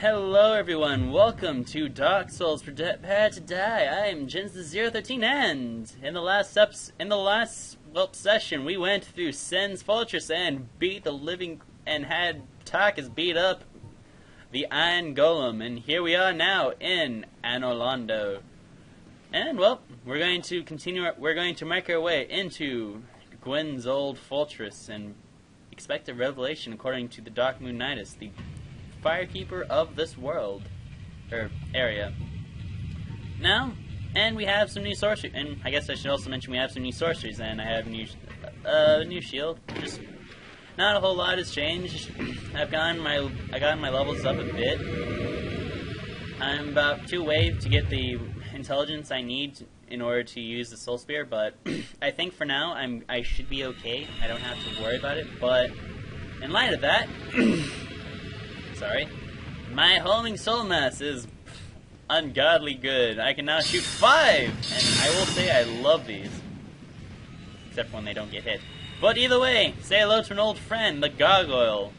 Hello everyone, welcome to Dark Souls Prepare to Die. I am Jins013 and in the last session we went through Sen's Fortress and beat the living and had Tarkus beat up the Iron Golem, and here we are now in Anor Londo. And well, we're going to make our way into Gwyn's old fortress and expect a revelation according to the Dark Moon Nidus, the Firekeeper of this world, or area. Now, and we have some new sorceries, and I guess I should also mention we have some new sorceries, and I have a new shield. Just not a whole lot has changed. I got my levels up a bit. I'm about 2 waves to get the intelligence I need in order to use the Soul Spear, but I think for now I should be okay. I don't have to worry about it, but in light of that, my homing soul mass is ungodly good. I can now shoot 5, and I will say I love these. Except when they don't get hit. But either way, say hello to an old friend, the gargoyle.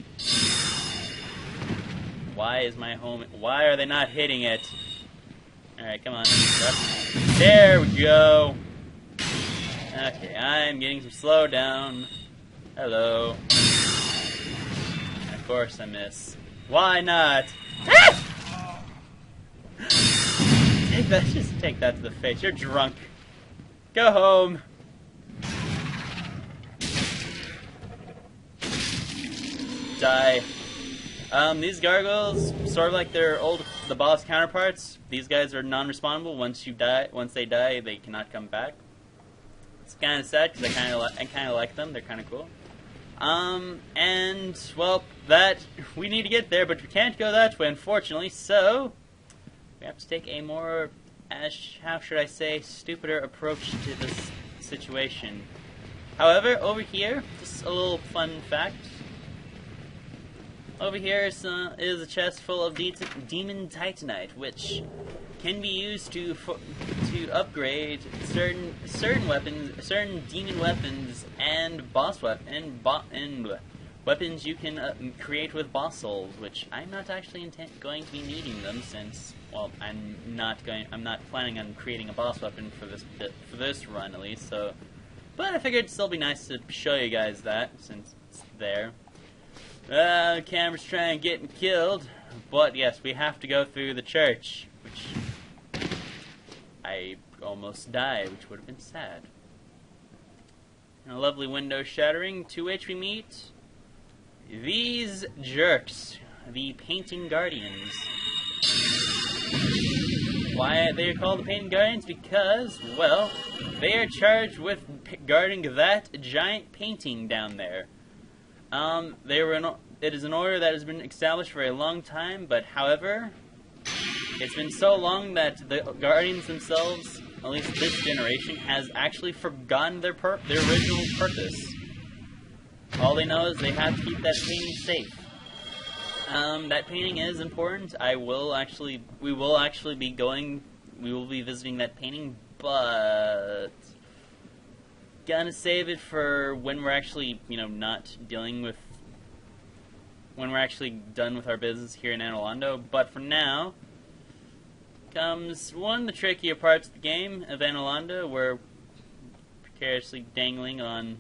Why are they not hitting it? Alright, come on. There we go. Okay, I'm getting some slow down. Hello. And of course I miss. Why not? Just take that to the face. You're drunk. Go home. Die. These gargoyles, sort of like their the boss counterparts, these guys are non-respawnable. Once they die, they cannot come back. It's kind of sad because I kind of like them. They're kind of cool. And, well, we need to get there, but we can't go that way, unfortunately, so we have to take a more, how should I say, stupider approach to this situation. However, over here, just a little fun fact. Over here is a chest full of Demon Titanite, which can be used to upgrade certain weapons, certain demon weapons, and weapons you can create with boss souls. Which I'm not actually going to be needing them, since, well, I'm not planning on creating a boss weapon for this run at least. So, but I figured it'd still be nice to show you guys that since it's there. The camera's trying to get killed, but yes, we have to go through the church, which I almost died, which would have been sad. And a lovely window shattering, to which we meet these jerks, the Painting Guardians. Why they are called the Painting Guardians? Because, well, they are charged with guarding that giant painting down there. It is an order that has been established for a long time, but however, it's been so long that the Guardians themselves, at least this generation, has actually forgotten their original purpose. All they know is they have to keep that painting safe. That painting is important. We will actually be visiting that painting, but gonna save it for when we're actually, when we're actually done with our business here in Anor Londo. But for now, comes one of the trickier parts of the game of Anor Londo. We're precariously dangling on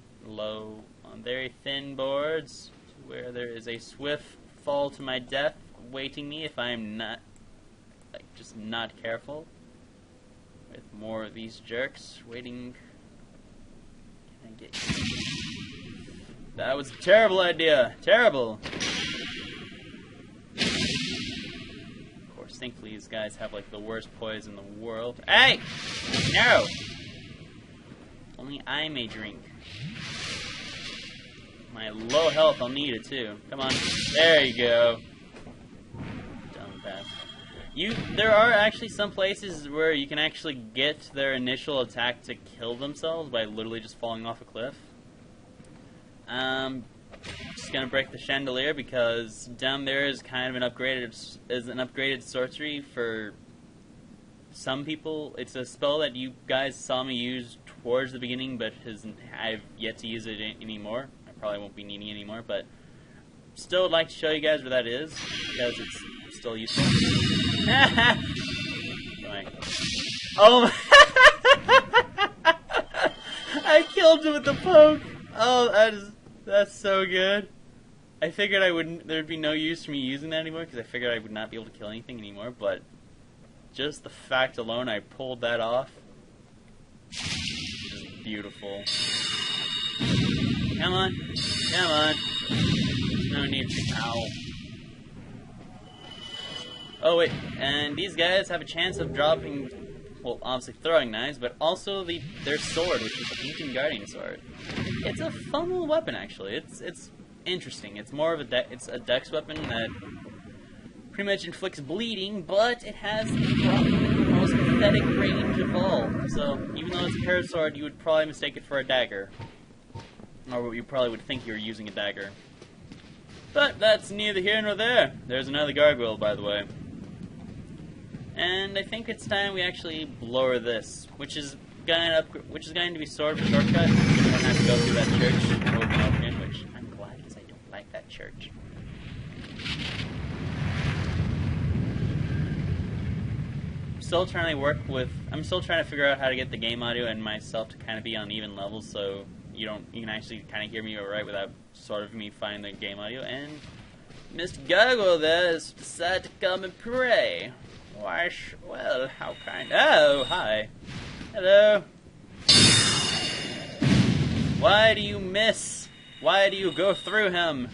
very thin boards, where there is a swift fall to my death awaiting me if I am not, just not careful. With more of these jerks waiting. Can I get? That was a terrible idea. Terrible. Of course, thankfully these guys have the worst poison in the world. Hey! No! Only I may drink. My low health, I'll need it too. Come on. There you go. Done with that. There are actually some places where you can actually get their initial attack to kill themselves by literally just falling off a cliff. Just gonna break the chandelier because down there is kind of an upgraded sorcery for some people. It's a spell that you guys saw me use towards the beginning, but I've yet to use it anymore. I probably won't be needing it anymore, but still would like to show you guys where that is because it's still useful. Oh my. I killed him with the poke! Oh, that's so good. I figured there'd be no use for me using that anymore, because I figured I would not be able to kill anything anymore, but just the fact alone I pulled that off is beautiful. Come on. Come on. There's no need to... Ow. Oh wait, and these guys have a chance of dropping, well, obviously throwing knives, but also their sword, which is the Ancient Guardian Sword. It's a fun little weapon, actually. It's interesting. It's more of a dex weapon that pretty much inflicts bleeding, but it has the most pathetic range of all. So even though it's a parasword, you would probably mistake it for a dagger, or you probably would think you were using a dagger. But that's neither here nor there. There's another gargoyle, by the way. And I think it's time we actually lower this, which is going to be sort of a shortcut. You don't have to go through that church over and over again, which I'm glad, because I don't like that church. I'm still trying to figure out how to get the game audio and myself to kind of be on even levels, so you can actually kind of hear me alright without sort of me finding the game audio. And Mr. Gargoyle there has decided to come and pray. Why, well, how kind. Oh, hi. Hello. Why do you miss? Why do you go through him?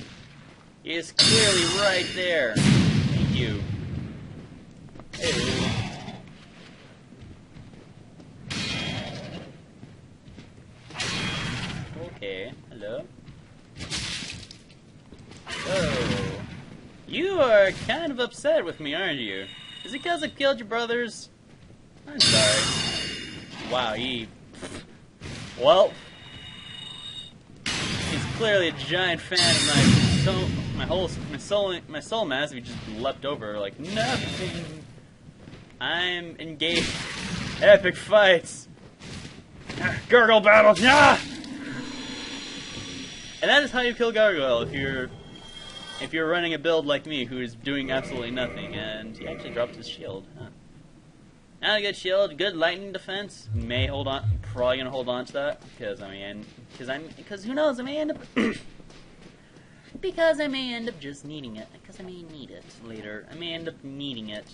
He is clearly right there. Thank you. Hey. Okay, hello. Oh. You are kind of upset with me, aren't you? Is it because I killed your brothers? I'm sorry. Wow, well, he's clearly a giant fan of my soul mass. He just leapt over like nothing. I'm engaged. Epic fights. Gargoyle battles. Yeah. And that is how you kill Gargoyle if you're running a build like me, who is doing absolutely nothing. And he actually dropped his shield. Huh. Not a good shield, good lightning defense. Probably gonna hold on to that because who knows? I may end up because I may end up just needing it. Because I may need it later. I may end up needing it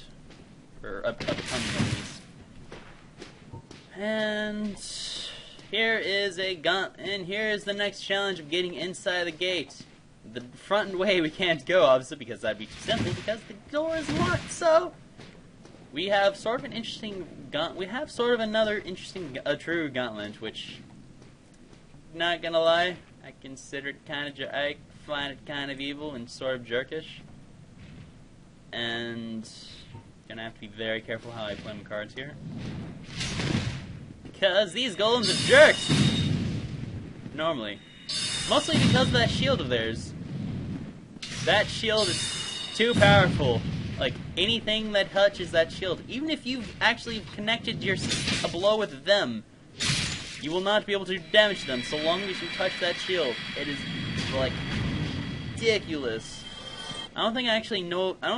for upcoming enemies. And here is the next challenge of getting inside the gate. The front way we can't go, obviously, because that'd be too simple, because the door is locked, so we have sort of an interesting another interesting true gauntlet, which, not gonna lie, I find it kind of evil and sort of jerkish. And gonna have to be very careful how I play my cards here. Because these golems are jerks! Normally. Mostly because of that shield of theirs. That shield is too powerful. Like, anything that touches that shield, even if you've actually connected a blow with them, you will not be able to damage them so long as you touch that shield. It is, like, ridiculous. I don't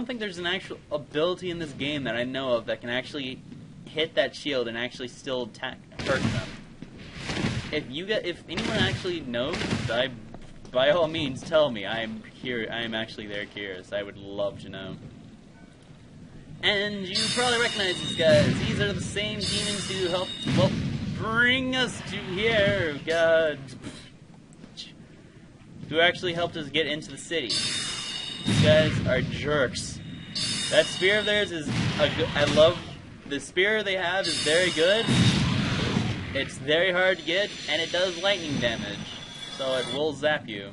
think there's an actual ability in this game that I know of that can actually hit that shield and actually still hurt them. If anyone actually knows, by all means tell me. I am actually there curious. I would love to know. And you probably recognize these guys. These are the same demons who helped, well, bring us to here, God. Who actually helped us get into the city. These guys are jerks. That spear of theirs is I love the spear they have is very good. It's very hard to get, and it does lightning damage. So it will zap you.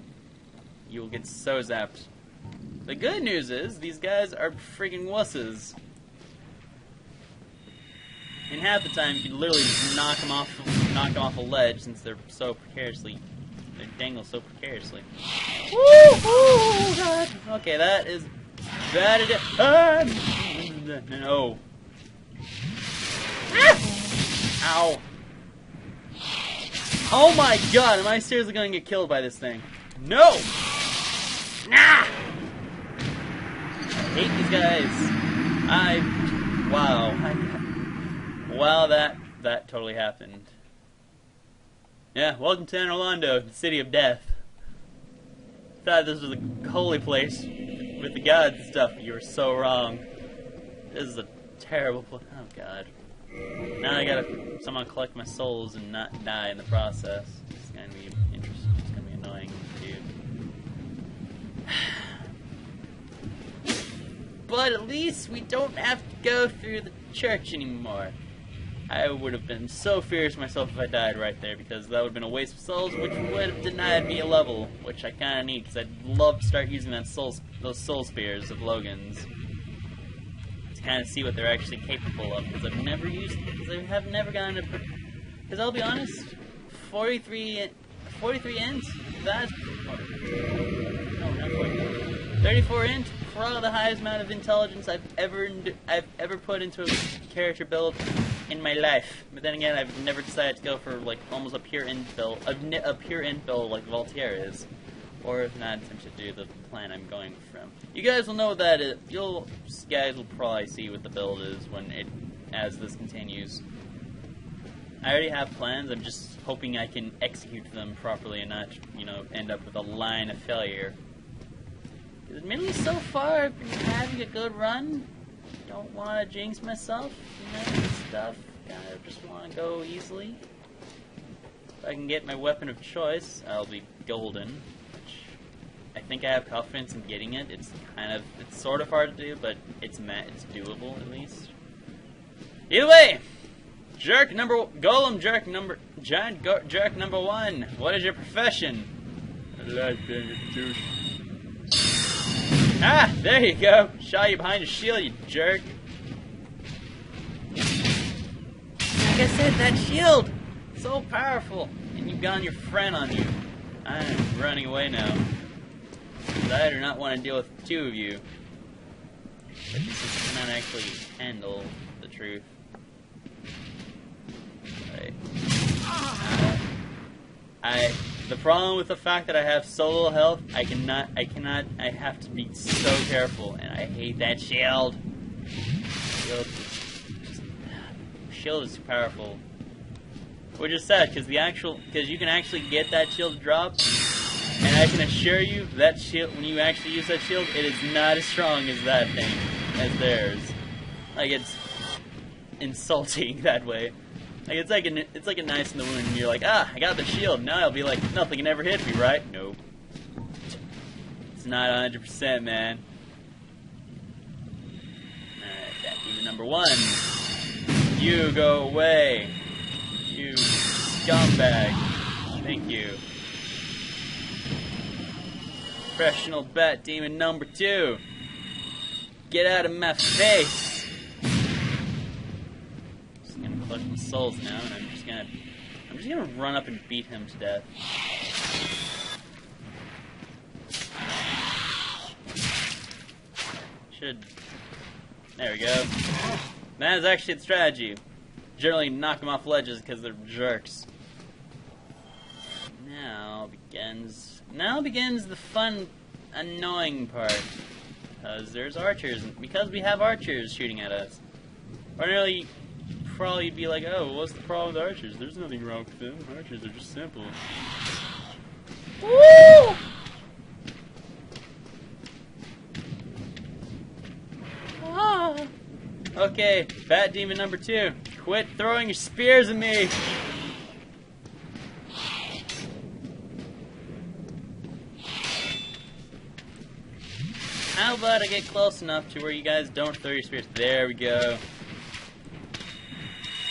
You will get so zapped. The good news is, these guys are freaking wusses. And half the time, you can literally just knock them off a ledge, since they're so precariously, they dangle so precariously. Woo! Oh, God! Okay, that is bad. No. Ah! Ow. Oh my God, am I seriously going to get killed by this thing? No! Nah! hate these guys. Wow, that totally happened. Yeah, welcome to Anor Londo, the city of death. Thought this was a holy place with the gods and stuff. You were so wrong. This is a terrible place. Oh god. Now I gotta somehow collect my souls and not die in the process. It's gonna be interesting. It's gonna be annoying, dude. But at least we don't have to go through the church anymore. I would have been so furious myself if I died right there, because that would have been a waste of souls, which would have denied me a level, which I kind of need, because I'd love to start using those soul spears of Logan's to kind of see what they're actually capable of, because I've never used, because I have never gotten a, because I'll be honest, 43 int, that's, no, not 44, 34 int, probably the highest amount of intelligence I've ever put into a character build in my life. But then again, I've never decided to go for like almost a pure infill, like Voltaire is, or if not, attempt to do the plan I'm going from. You guys will know what that is. You guys will probably see what the build is as this continues. I already have plans. I'm just hoping I can execute them properly and not, end up with a line of failure. Admittedly, so far I've been having a good run. Don't want to jinx myself, stuff. I just want to go easily. If I can get my weapon of choice, I'll be golden. Which I think I have confidence in getting it. It's sort of hard to do, but it's doable at least. Either way, giant jerk number 1. What is your profession? I like being a douche. Ah, there you go. Shot you behind your shield, you jerk. Like I said, that shield, so powerful, and you've got your friend on you. I'm running away now. I do not want to deal with the two of you. But this cannot actually handle the truth. The problem with the fact that I have so little health, I have to be so careful, and I hate that shield. Shield is too powerful. Which is sad, because you can actually get that shield to drop, and I can assure you, that shield, when you actually use that shield, it is not as strong as that thing, as theirs. Like, it's insulting that way. Like, it's like a knife in the wound, and you're like, ah, I got the shield. Now I'll be like, nothing can ever hit me, right? Nope. It's not 100%, man. Alright, that demon number 1. You go away. You scumbag. Thank you. Professional bat demon number 2. Get out of my face. Collect some souls now, and I'm just gonna run up and beat him to death. There we go. That is actually the strategy. Generally knock them off ledges because they're jerks. Now begins the fun, annoying part. Because there's archers, because we have archers shooting at us. Ordinarily, probably you'd be like, oh, what's the problem with archers? There's nothing wrong with them. Archers are just simple. Woo! Ah. Okay, bat demon number 2. Quit throwing your spears at me! How about I get close enough to where you guys don't throw your spears? There we go.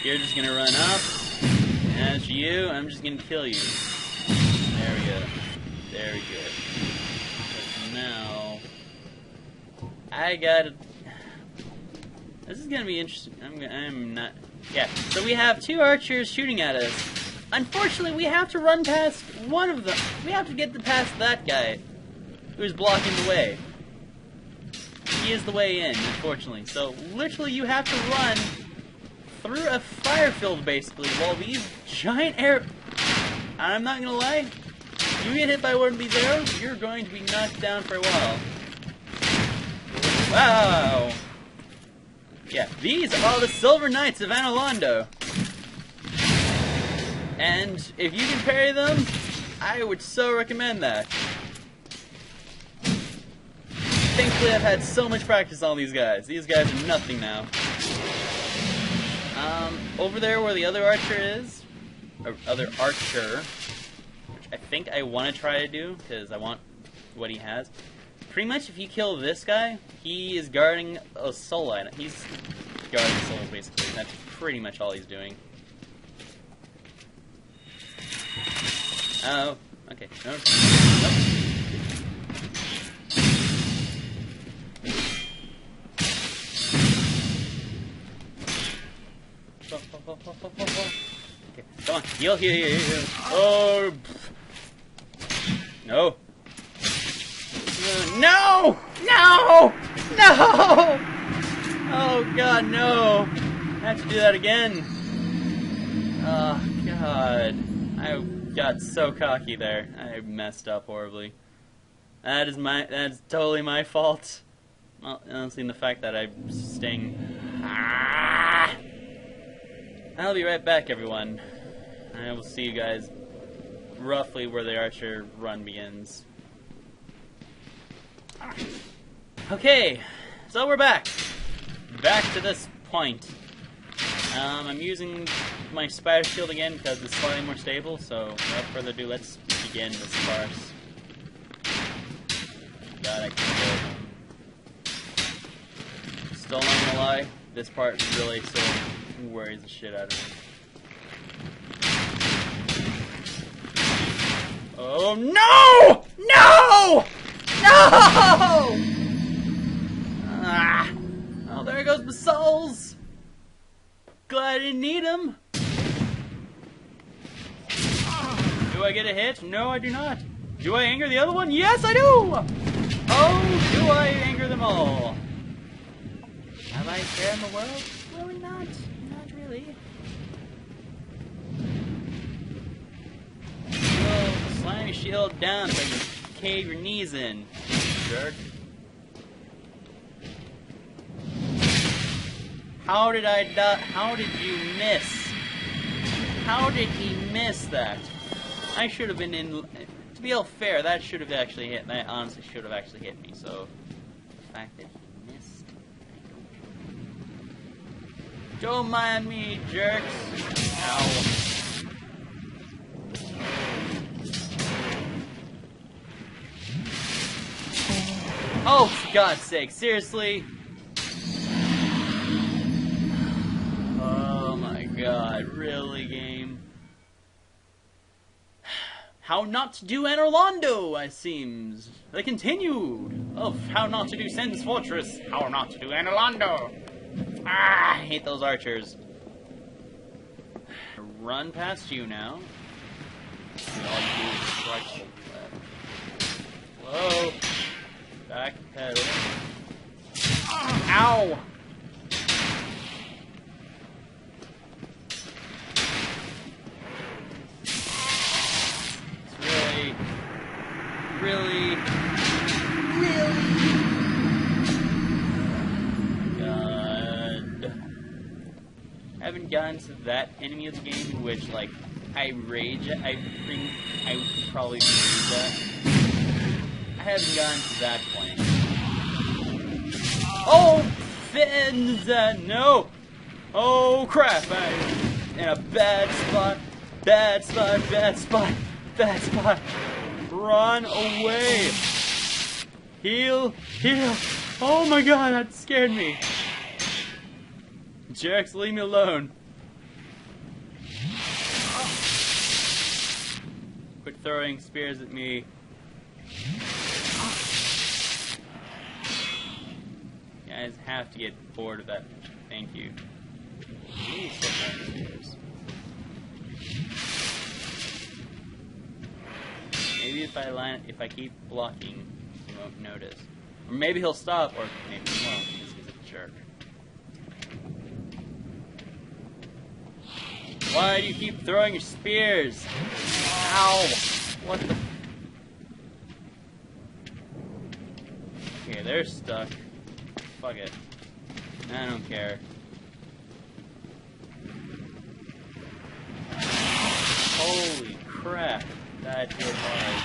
You're just gonna run up, and as for you, I'm just gonna kill you. There we go. Very good. But now, I gotta. This is gonna be interesting. I'm not. Yeah. So we have 2 archers shooting at us. Unfortunately, we have to run past one of them. We have to get past that guy who's blocking the way. He is the way in, unfortunately. So literally, you have to run through a fire field, basically, while these giant I'm not gonna lie, you get hit by one of these arrows, you're going to be knocked down for a while. Wow! Yeah, these are the Silver Knights of Anor Londo. And if you can parry them, I would so recommend that. Thankfully, I've had so much practice on these guys. These guys are nothing now. Over there where the other archer is, or other archer, which I think I want to try to do, because I want what he has. Pretty much if you kill this guy, he is guarding a soul item. He's guarding souls, basically. That's pretty much all he's doing. Oh, okay. No. Nope. Okay, come on, heal. Oh, no. No! No! No! Oh God, no! I have to do that again. Oh God, I got so cocky there. I messed up horribly. That's totally my fault. Well, honestly, the fact that I'm staying. I'll be right back, everyone. I will see you guys roughly where the archer run begins. Okay, so we're back. Back to this point. I'm using my spider shield again because it's slightly more stable, so without further ado, let's begin this farce. God, I can do it. Still not gonna lie, this part really still worries the shit out of me. Oh no! No! No! Ah! Oh, there goes the souls. Glad I didn't need them. Do I get a hit? No, I do not. Do I anger the other one? Yes, I do! Oh, do I anger them all? Have I care in the world? Really not. Not really. Oh, slam your shield down so I can cave your knees in, jerk. How did I die? How did you miss? How did he miss that? I should have been in. To be all fair, that should have actually hit. That honestly should have actually hit me. So the fact that he missed, don't mind me, jerks. Ow. Oh, for God's sake! Seriously. God, really, game? How not to do Anor Londo, it seems. They continued of how not to do Sen's Fortress. How not to do Anor Londo. Ah, I hate those archers. Run past you now. All you do is strike to the left. Whoa. Back pedal. Ow! Really? God. I haven't gotten to that enemy of the game in which, like, I rage at. I would probably rage that. I haven't gotten to that point. Oh, fins! No! Oh, crap! I'm in a bad spot. Bad spot, bad spot, bad spot. Run away! Heal! Heal! Oh my God, that scared me! Jerks, leave me alone! Quit throwing spears at me. You guys have to get bored of that. Thank you. Ooh, stop throwing spears. Maybe if I keep blocking, he won't notice. Or maybe he'll stop, or maybe he won't, because he's a jerk. Why do you keep throwing your spears? Ow! What the? Okay, they're stuck. Fuck it. I don't care. Holy crap. That hit hard.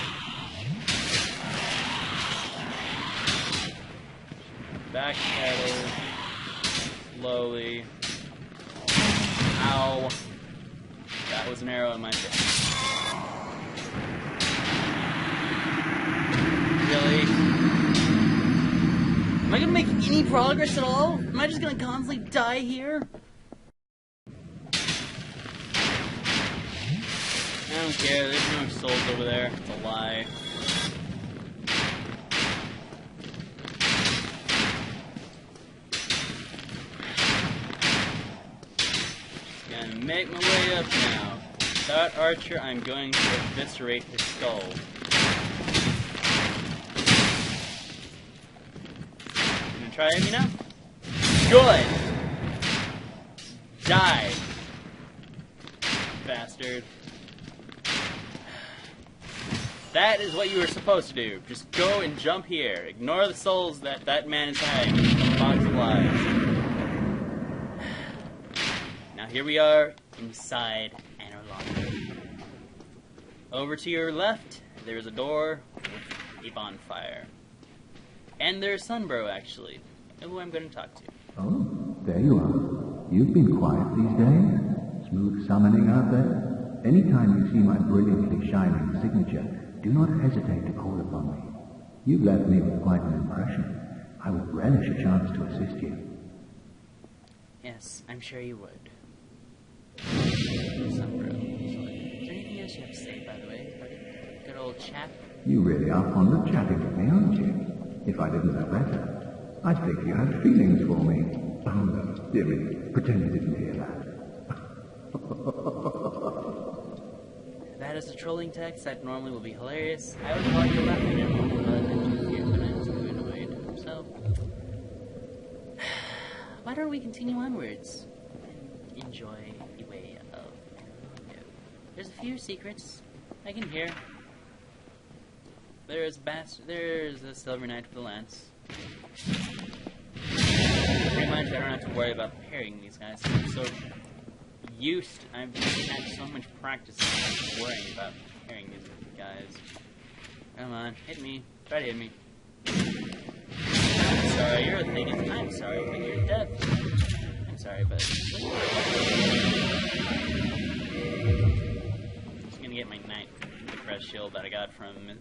Backpedal. Slowly. Ow. That was an arrow in my face. Really? Am I gonna make any progress at all? Am I just gonna constantly die here? I don't care, there's no souls over there. It's a lie. Just gonna make my way up now. Without Archer, I'm going to eviscerate his skull. Try at me now? Good! Die! Bastard. That is what you were supposed to do. Just go and jump here. Ignore the souls that that man is having in the box of lives. Now here we are inside Anor Londo. Over to your left, there's a door with a bonfire. And there's Sunbro, actually, who I'm going to talk to. Oh, there you are. You've been quiet these days. Smooth summoning out there. Anytime you see my brilliantly shining signature, do not hesitate to call upon me. You've left me with quite an impression. I would relish a chance to assist you. Yes, I'm sure you would. Sunbro. Is there anything else you have to say, by the way? About good old chap? You really are fond of chatting with me, aren't you? If I didn't know better, I'd think you had feelings for me. Oh no, dear me, pretend you didn't hear that. That is a trolling text that normally will be hilarious. I would call you laughing at home, but I'm too cute when I'm too annoyed. So, why don't we continue onwards and enjoy the way of Londo? There's a few secrets I can hear. There's the Silver Knight with the Lance. Pretty much, I don't have to worry about parrying these guys. I'm so used. I've had so much practice worrying about parrying these guys. Come on, hit me. Try to hit me. I'm sorry, you're a thing. I'm sorry, but you're dead. I'm sorry, but just gonna get my knight, the crest shield that I got from.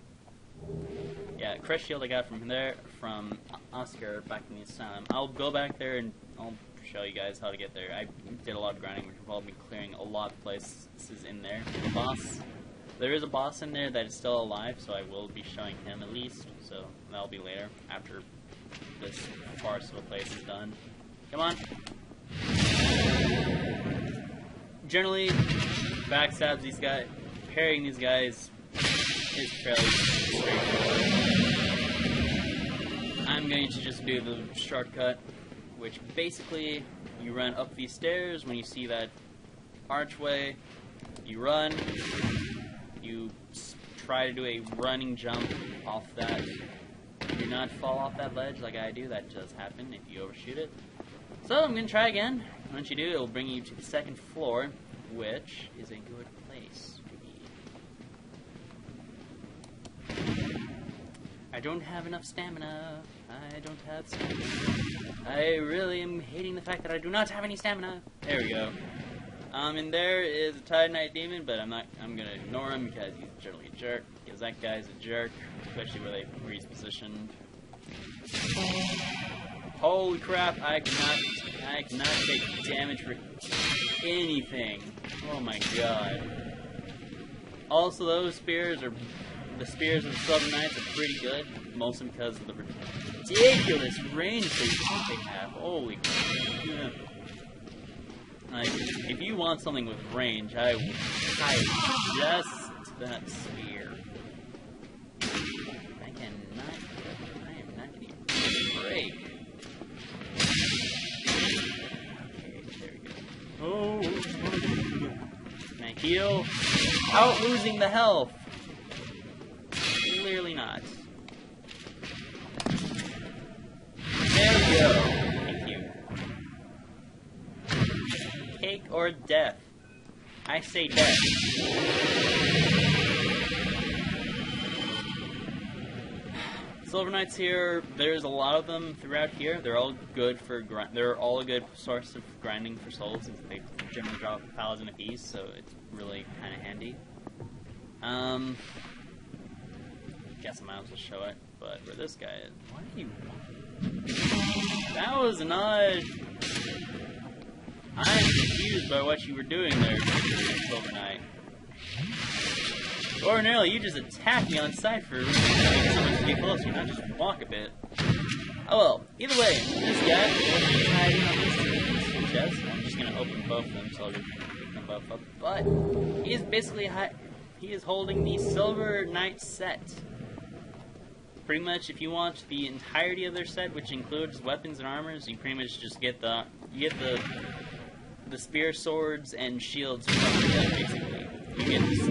Yeah, crest shield I got from there, from Oscar back in the asylum. I'll go back there and I'll show you guys how to get there. I did a lot of grinding, which involved me clearing a lot of places in there. The boss, there is a boss in there that is still alive, so I will be showing him at least. So that'll be later, after this farce of a place is done. Come on. Generally, backstabs these guys, parrying these guys is fairly straightforward. I'm going to just do the shortcut, which basically you run up these stairs. When you see that archway, you run, you try to do a running jump off that. Do not fall off that ledge like I do. That does happen if you overshoot it. So I'm going to try again. Once you do, it will bring you to the second floor, which is a good place to be. I don't have enough stamina. I don't have stamina. I really am hating the fact that I do not have any stamina. There we go. And there is a Titanite demon, but I'm gonna ignore him because he's generally a jerk. Because that guy's a jerk, especially where he's positioned. Holy crap! I cannot take damage for anything. Oh my god. Also, those spears are. The spears of the Southern Knights are pretty good, mostly because of the ridiculous range they have. Holy crap. Yeah. Like, if you want something with range, I just that spear. I am not getting a break. Okay, there we go. Oh, can I heal? Without losing the health. Clearly not. There we go. Thank you. Cake or death? I say death. Silver Knights here, there's a lot of them throughout here. They're all good for they're all a good source of grinding for souls, since they generally drop paladin apiece, so it's really kind of handy. Guess I might as well show it, but where this guy is, why do you? That was an odd. I'm confused by what you were doing there, Silver Knight. Ordinarily, you just attack me on sight for someone to get closer, not just walk a bit. Oh well, either way, this guy, he's hiding on this chest. I'm just gonna open both of them, so I'll just pick them both up. But he is basically he is holding the Silver Knight set. Pretty much, if you want the entirety of their set, which includes weapons and armors, you pretty much just get the spear, swords, and shields from the set, basically. You get this,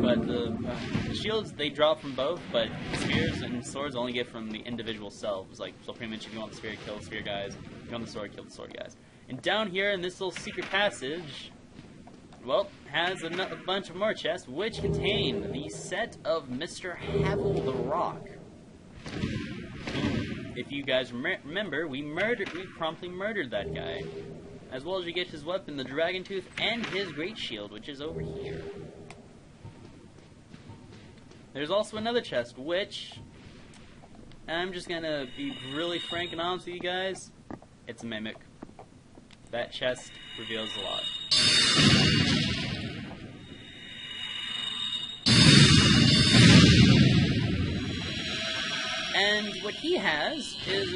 but the shields, they drop from both, but spears and swords only get from the individual selves. Like, so pretty much if you want the spear, kill the spear guys. If you want the sword, kill the sword guys. And down here in this little secret passage, well, has a bunch of more chests, which contain the set of Mr. Havel the Rock. If you guys remember, we promptly murdered that guy. As well as you get his weapon, the Dragon Tooth, and his Great Shield, which is over here. There's also another chest, which, I'm just gonna be really frank and honest with you guys, it's a mimic. That chest reveals a lot. And what he has is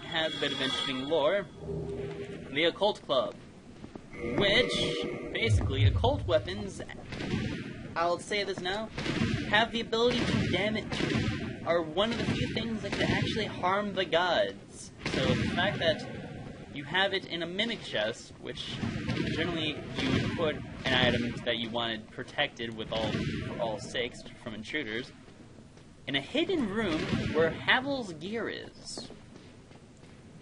has a bit of interesting lore. The Occult Club, which, basically, occult weapons, I'll say this now, have the ability to damage, are one of the few things that can actually harm the gods. So the fact that you have it in a mimic chest, which generally you would put an item that you wanted protected with for all sakes from intruders, in a hidden room where Havel's gear is.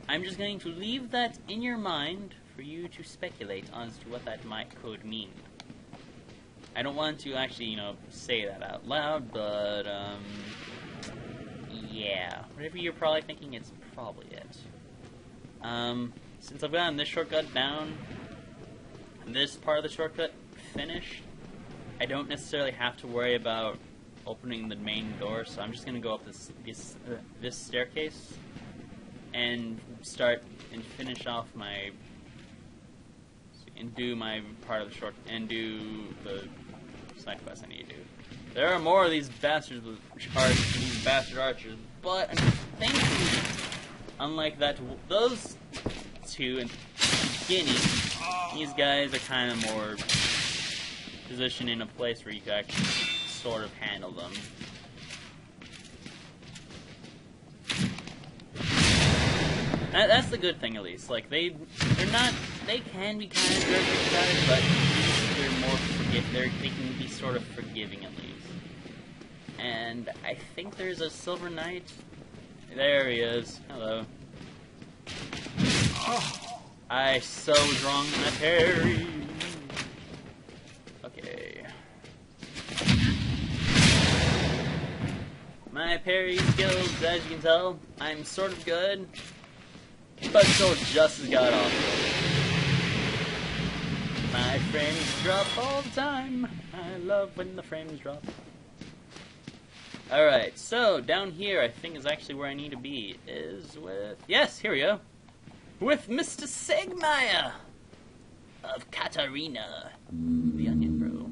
I'm just going to leave that in your mind for you to speculate as to what that could mean. I don't want to actually, say that out loud, but, yeah. Whatever you're probably thinking, it's probably it. Since I've gotten this shortcut down, this part of the shortcut finished, I don't necessarily have to worry about opening the main door, so I'm just going to go up this staircase and start and finish off and do my part of the and do the side quest I need to do. There are more of these bastards these bastard archers, but I'm thinking, unlike those two in the beginning, these guys are kind of more positioned in a place where you can actually sort of handle them. That's the good thing, at least. Like, they can be kind of jerky about it, but they're more they can be sort of forgiving, at least. And I think there's a Silver Knight. There he is. Hello. Oh, I so was wrong in that parry. Okay. My parry skills, as you can tell, I'm sort of good, but still just as god-awful. My frames drop all the time. I love when the frames drop. Alright, so down here I think is actually where I need to be. Yes, here we go. With Mr. Segmeier of Katarina, the Onion Bro.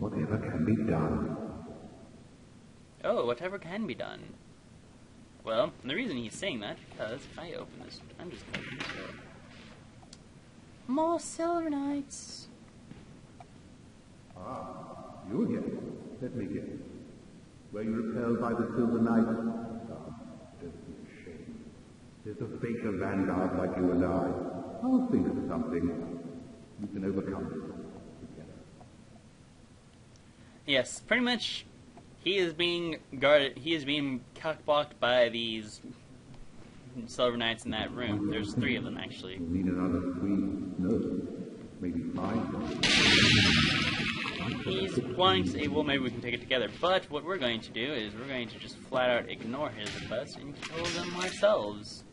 Whatever can be done. Oh, whatever can be done. Well, the reason he's saying that is because if I open this, I'm just going to open this door. More Silver Knights. Ah, you again. Let me guess. Were you repelled by the Silver Knight? Ah, don't be ashamed. There's a faker vanguard like you and I. I'll think of something. We can overcome this together. Yes, pretty much. He is being guarded. He is being cockblocked by these Silver Knights in that room. There's 3 of them, actually. We'll need another 3, no, maybe 5. He's wanting to say, well, maybe we can take it together. But what we're going to do is we're going to just flat out ignore his request and kill them ourselves.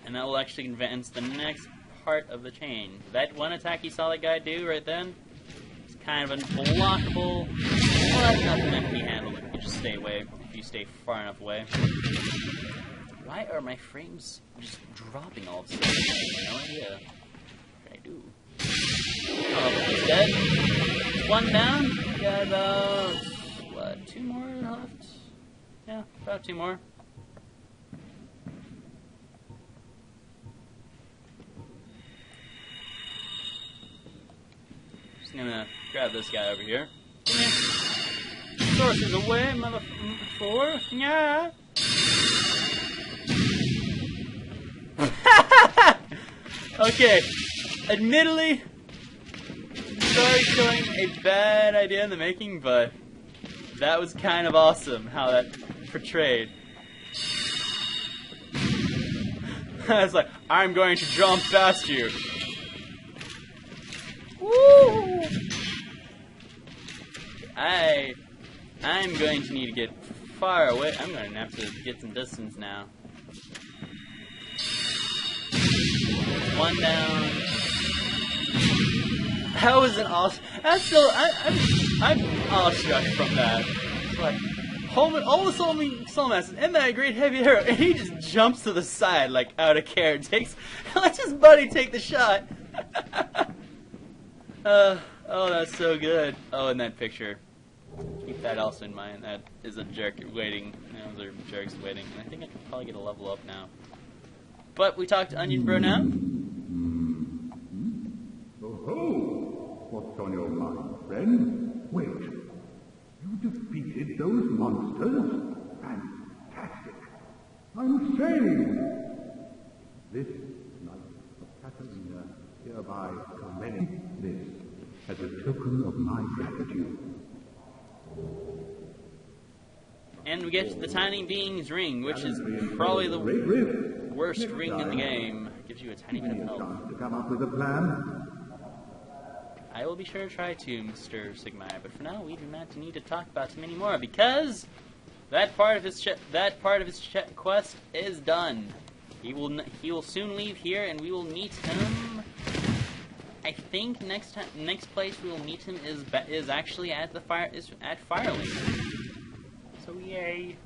And that will actually advance the next part of the chain. That one attack you saw that guy do right then, it's kind of unblockable, but nothing that can be handled. You can just stay away if you stay far enough away. Why are my frames just dropping all of a sudden? I have no idea. What I do? Oh, he's dead. 1 down. Got about, what, 2 more left? Yeah, about 2 more. Just gonna grab this guy over here. Come here. Sources away, motherfucker. Yeah. Okay, admittedly, started showing a bad idea in the making, but that was kind of awesome how that portrayed. I was like, I'm going to jump past you. Woo! I'm going to need to get far away. I'm going to have to get some distance now. 1 down. That was an awesome. That's still. I'm awestruck from that. Like, all the soul masses and that great heavy arrow, and he just jumps to the side like out of care and takes. Lets his buddy take the shot. Oh, that's so good. Oh, and that picture. Keep that also in mind. That is a jerk waiting. Those are jerks waiting. And I think I can probably get a level up now. But we talked to Onion Bro now. Oh, what's on your mind, friend? Wait, you defeated those monsters? Fantastic! I'm saying! This Knight of Catalina hereby commends this as a token of my gratitude. And we get the Tiny Being's ring, which is probably the worst ring in the game. Gives you a tiny bit of health. To come up with a plan? I will be sure to try to, Mr. Sigma, but for now we do not need to talk about him anymore because that part of his quest is done. He will soon leave here, and we will meet him. I think next place we will meet him is actually at Firelink. So yay!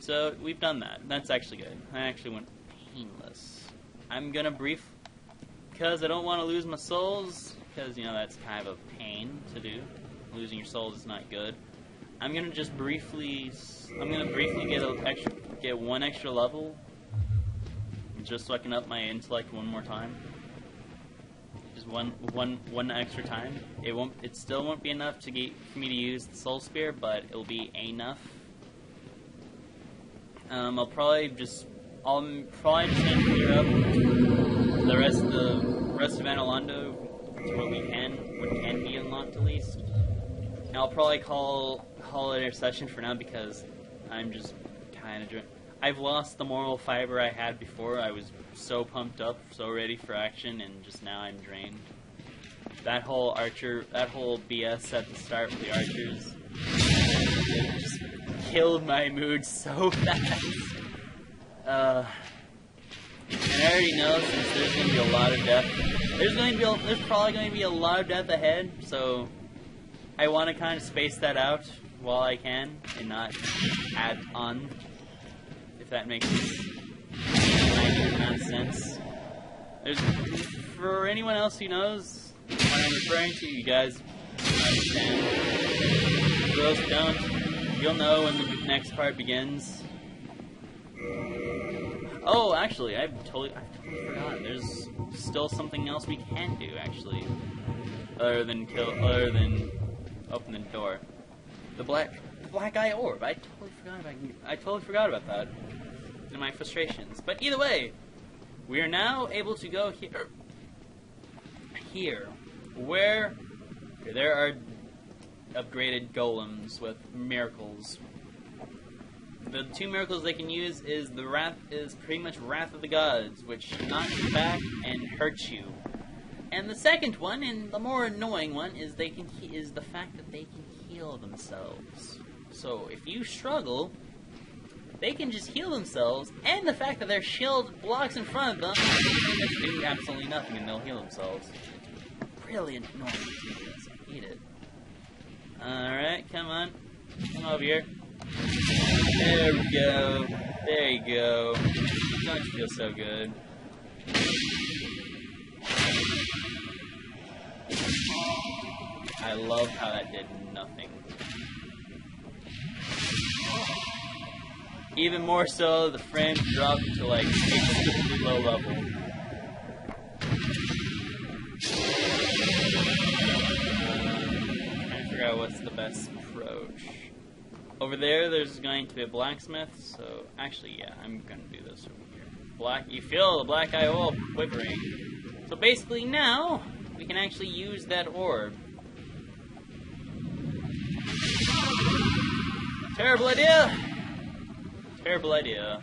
So we've done that. That's actually good. I actually went painless. I'm gonna because I don't want to lose my souls, because that's kind of a pain to do. Losing your souls is not good. I'm gonna briefly get 1 extra level, just so I can up my intellect 1 more time. Just one extra time. It still won't be enough for me to use the soul spear, but it'll be enough. I'll probably just clear up the rest of Anor Londo to what can be unlocked at least. And I'll probably call it a session for now because I'm just kind of I've lost the moral fiber I had before. I was so pumped up, so ready for action, and just now I'm drained. That whole BS at the start with the archers, it just killed my mood so fast. And I already know since there's going to be a lot of death, there's probably going to be a lot of death ahead, so I want to kind of space that out while I can and not add on, if that makes sense. For anyone else who knows what I'm referring to, you guys understand. For those who don't, you'll know when the next part begins. Oh, actually, I totally forgot. There's still something else we can do, actually, other than open the door. The black eye orb. I totally forgot about that in my frustrations. But either way, we are now able to go here, where there are upgraded golems with miracles. The two miracles they can use is pretty much Wrath of the Gods, which knocks you back and hurts you. And the second one, and the more annoying one, is the fact that they can heal themselves. So if you struggle, they can just heal themselves, and the fact that their shield blocks in front of them, they can do absolutely nothing and they'll heal themselves. It's really annoying to do this. I hate it. Alright, come on. Come over here. There we go. There you go. Don't you feel so good? I love how that did nothing. Even more so, the frames dropped to like extremely low level. Trying to figure out what's the best approach. Over there's going to be a blacksmith, so actually, yeah, I'm gonna do this over here. You feel the black eye oil quivering. So basically now, we can actually use that orb. Terrible idea! Terrible idea.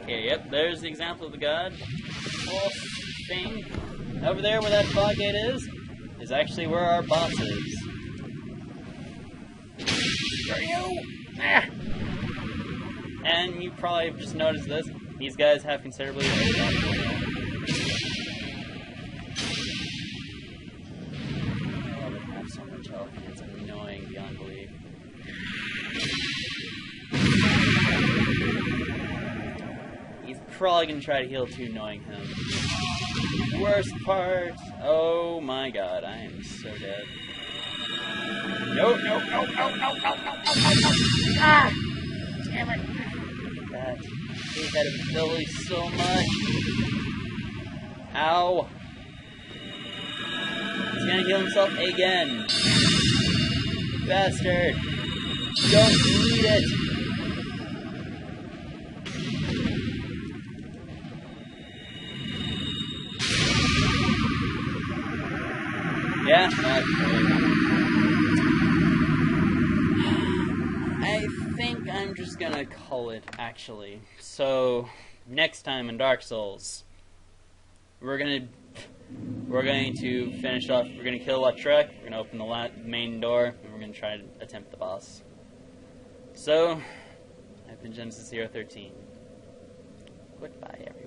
Okay, yep, there's the example of the god. False thing. Over there where that fog gate is actually where our boss is. Where are you? Ah! And you probably have just noticed this. These guys have considerably less damage. Oh, they have so much health, and it's annoying beyond belief. He's probably going to try to heal too, knowing him. Worst part. Oh my god, I am so dead. No, no, no, no, no, no, no, no, no, no. Ah! Damn it. God, I hate that ability so much. Ow. He's gonna heal himself again. Bastard. Don't need it. Yeah, I think I'm just gonna call it, actually. So, next time in Dark Souls, we're going to finish off, we're gonna kill Lautrec, we're gonna open the main door, and we're gonna try to attempt the boss. So, I've been Genesis 013. Goodbye, everyone.